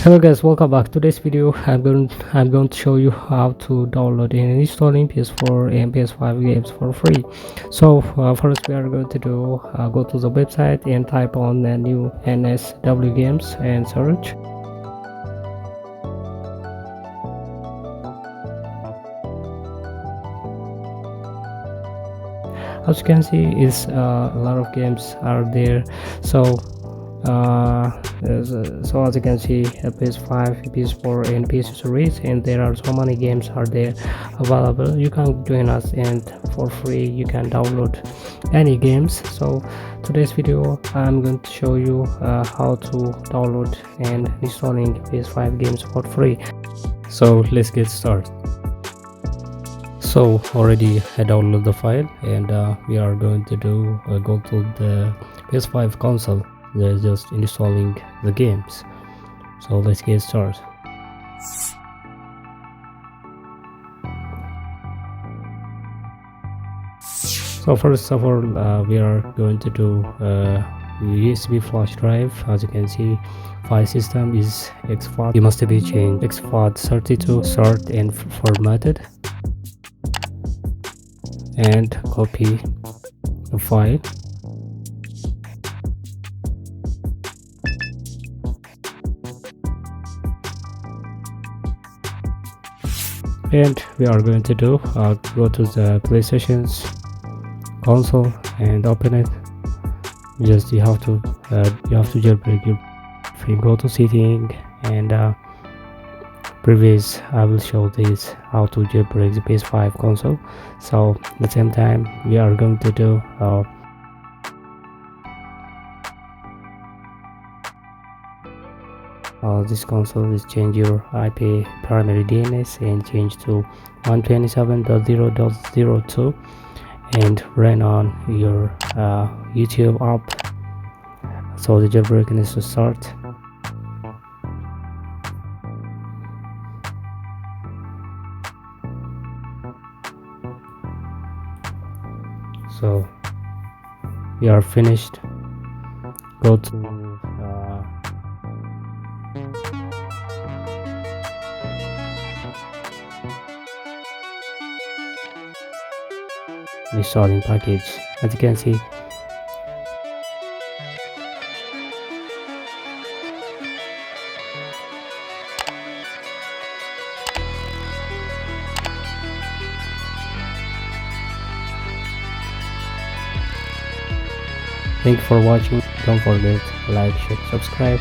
Hello guys, welcome back. Today's video I'm going to show you how to download and installing PS4 and PS5 games for free. So first we are going to do go to the website and type on the new NSW games and search. As you can see, is a lot of games are there. So as you can see, PS5, PS4 and PS series, and there are so many games are there available. You can join us and for free you can download any games. So today's video I'm going to show you how to download and installing PS5 games for free. So let's get started. So already I downloaded the file, and we are going to do go to the PS5 console. They're just installing the games. So let's get started. So first of all, we are going to do USB flash drive. As you can see, file system is exFAT. It must be changed exFAT32 sort and formatted, and copy the file. And we are going to do go to the PlayStation's console and open it. Just you have to jailbreak your free. Go to setting and previous I will show this how to jailbreak the PS5 console. So at the same time we are going to do this console is change your IP primary DNS and change to 127.0.02 and run on your YouTube app. So the jailbreak needs to start. So we are finished. Go to installing package. As you can see, thank you for watching. Don't forget like, share, subscribe.